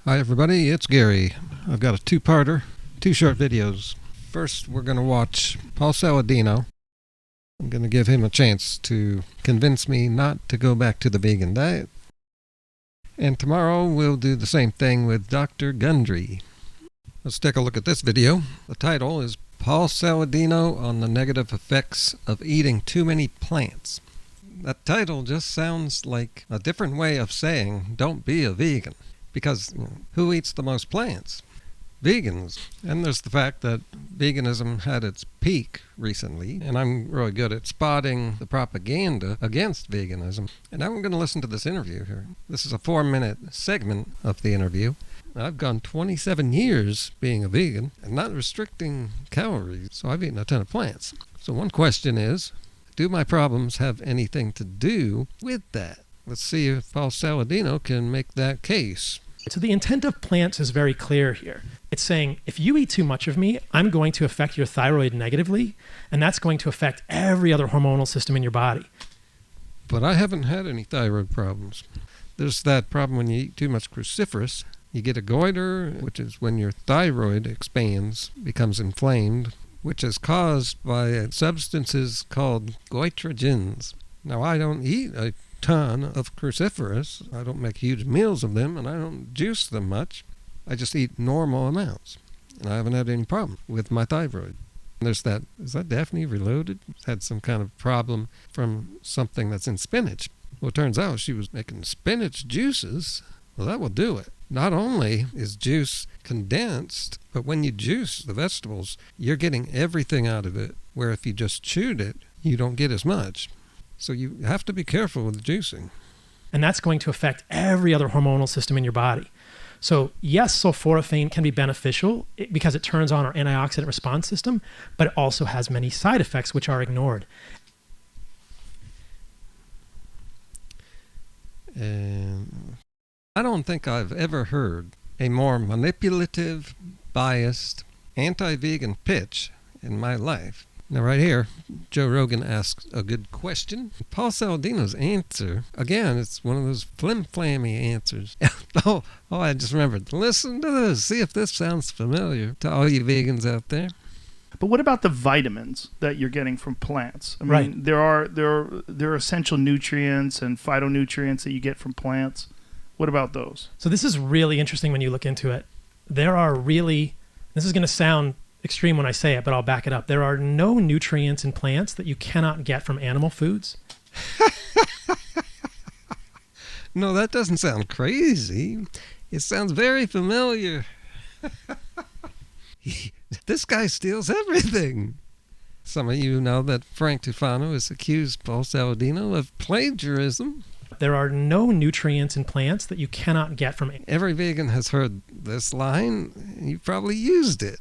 Hi everybody, it's Gary. I've got a two-parter, two short videos. First, we're going to watch Paul Saladino. I'm going to give him a chance to convince me not to go back to the vegan diet. And tomorrow we'll do the same thing with Dr. Gundry. Let's take a look at this video. The title is Paul Saladino on the Negative Effects of Eating Too Many Plants. That title just sounds like a different way of saying don't be a vegan. Because who eats the most plants? Vegans. And there's the fact that veganism had its peak recently, and I'm really good at spotting the propaganda against veganism. And now we're going to listen to this interview here. This is a 4-minute segment of the interview. I've gone 27 years being a vegan and not restricting calories, so I've eaten a ton of plants. So one question is, do my problems have anything to do with that? Let's see if Paul Saladino can make that case. So the intent of plants is very clear here. It's saying, if you eat too much of me, I'm going to affect your thyroid negatively, and that's going to affect every other hormonal system in your body. But I haven't had any thyroid problems. There's that problem when you eat too much cruciferous. You get a goiter, which is when your thyroid expands, becomes inflamed, which is caused by substances called goitrogens. Now, I don't eat a ton of cruciferous. I don't make huge meals of them, and I don't juice them much. I just eat normal amounts, and I haven't had any problem with my thyroid. There's that, is that Daphne Reloaded? Had some kind of problem from something that's in spinach. Well, it turns out she was making spinach juices. Well, that will do it. Not only is juice condensed, but when you juice the vegetables, you're getting everything out of it, where if you just chewed it, you don't get as much. So you have to be careful with juicing. And that's going to affect every other hormonal system in your body. So yes, sulforaphane can be beneficial because it turns on our antioxidant response system, but it also has many side effects which are ignored. And I don't think I've ever heard a more manipulative, biased, anti-vegan pitch in my life. Now right here, Joe Rogan asks a good question. Paul Saladino's answer, again, it's one of those flim-flammy answers. I just remembered. Listen to this. See if this sounds familiar to all you vegans out there. But what about the vitamins that you're getting from plants? I mean, Right. there are essential nutrients and phytonutrients that you get from plants. What about those? So this is really interesting when you look into it. There are really, this is going to sound extreme when I say it, but I'll back it up. There are no nutrients in plants that you cannot get from animal foods. No, that doesn't sound crazy. It sounds very familiar. This guy steals everything. Some of you know that Frank Tufano has accused Paul Saladino of plagiarism. There are no nutrients in plants that you cannot get from. Every vegan has heard this line. You probably used it.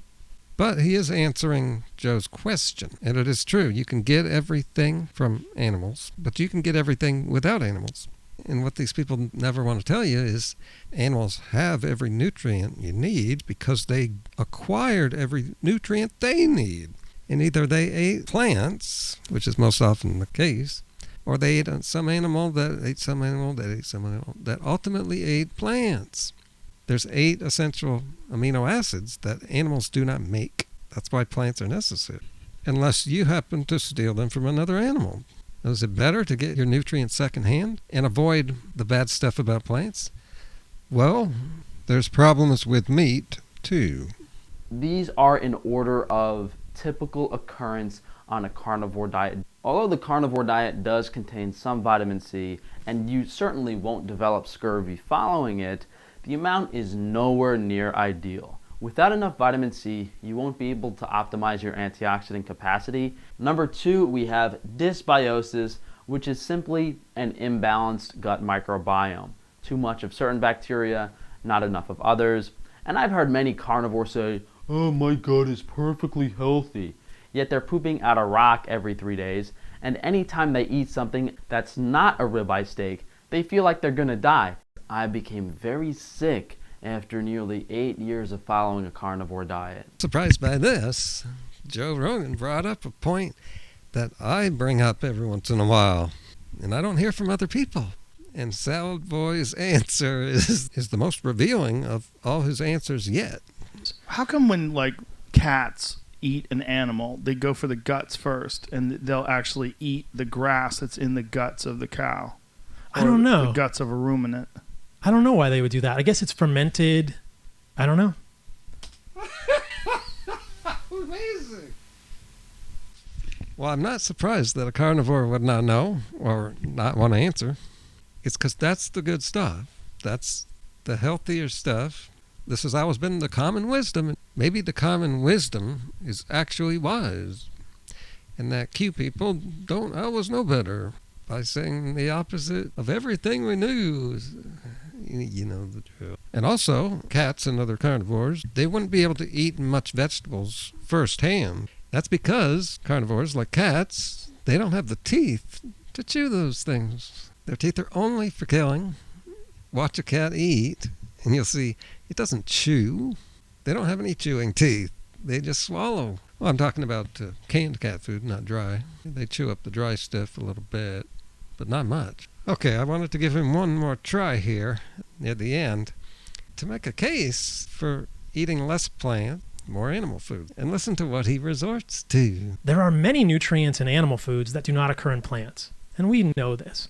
But he is answering Joe's question. And it is true. You can get everything from animals, but you can get everything without animals. And what these people never want to tell you is animals have every nutrient you need because they acquired every nutrient they need. And either they ate plants, which is most often the case, or they ate some animal that ate some animal that ate some animal that ultimately ate plants. There's 8 essential amino acids that animals do not make. That's why plants are necessary, unless you happen to steal them from another animal. Now, is it better to get your nutrients secondhand and avoid the bad stuff about plants? Well, there's problems with meat, too. These are in order of typical occurrence on a carnivore diet. Although the carnivore diet does contain some vitamin C, and you certainly won't develop scurvy following it, the amount is nowhere near ideal. Without enough vitamin C, you won't be able to optimize your antioxidant capacity. Number 2, we have dysbiosis, which is simply an imbalanced gut microbiome. Too much of certain bacteria, not enough of others. And I've heard many carnivores say, "Oh, my gut is perfectly healthy." Yet they're pooping out a rock every 3 days, and anytime they eat something that's not a ribeye steak, they feel like they're gonna die. I became very sick after nearly 8 years of following a carnivore diet. Surprised by this, Joe Rogan brought up a point that I bring up every once in a while, and I don't hear from other people. And Salad Boy's answer is the most revealing of all his answers yet. How come when like cats eat an animal, they go for the guts first, and they'll actually eat the grass that's in the guts of the cow? I don't know. The guts of a ruminant. I don't know why they would do that. I guess it's fermented. I don't know. Amazing. Well, I'm not surprised that a carnivore would not know or not want to answer. It's because that's the good stuff. That's the healthier stuff. This has always been the common wisdom. Maybe the common wisdom is actually wise. And that cute people don't always know better by saying the opposite of everything we knew. You know the drill. And also, cats and other carnivores, they wouldn't be able to eat much vegetables firsthand. That's because carnivores, like cats, they don't have the teeth to chew those things. Their teeth are only for killing. Watch a cat eat, and you'll see it doesn't chew. They don't have any chewing teeth. They just swallow. Well, I'm talking about canned cat food, not dry. They chew up the dry stuff a little bit, but not much. Okay, I wanted to give him one more try here near the end to make a case for eating less plant, more animal food, and listen to what he resorts to. There are many nutrients in animal foods that do not occur in plants, and we know this.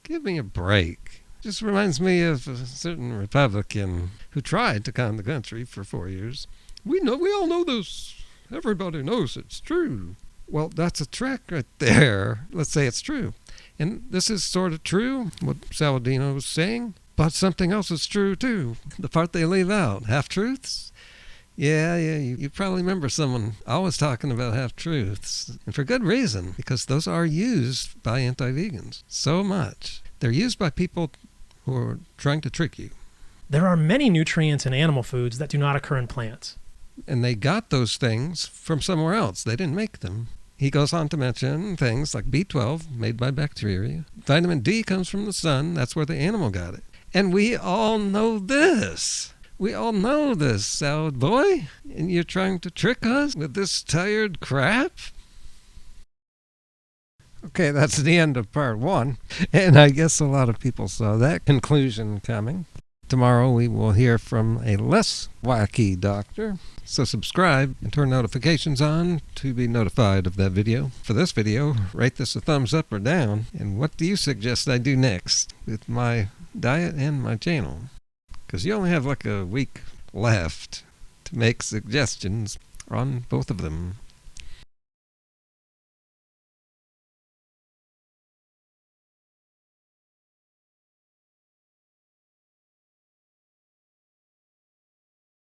Give me a break. Just reminds me of a certain Republican who tried to con the country for 4 years. We all know this. Everybody knows it's true. Well, that's a trick right there. Let's say it's true. And this is sort of true, what Saladino was saying, but something else is true too. The part they leave out, half-truths. Yeah, you probably remember someone always talking about half-truths. And for good reason, because those are used by anti-vegans so much. They're used by people who are trying to trick you. There are many nutrients in animal foods that do not occur in plants. And they got those things from somewhere else. They didn't make them. He goes on to mention things like B12, made by bacteria. Vitamin D comes from the sun. That's where the animal got it. And we all know this. We all know this, Salad Boy. And you're trying to trick us with this tired crap? Okay, that's the end of part 1. And I guess a lot of people saw that conclusion coming. Tomorrow we will hear from a less wacky doctor. So subscribe and turn notifications on to be notified of that video. For this video, rate this a thumbs up or down. And what do you suggest I do next with my diet and my channel? Because you only have like a week left to make suggestions on both of them.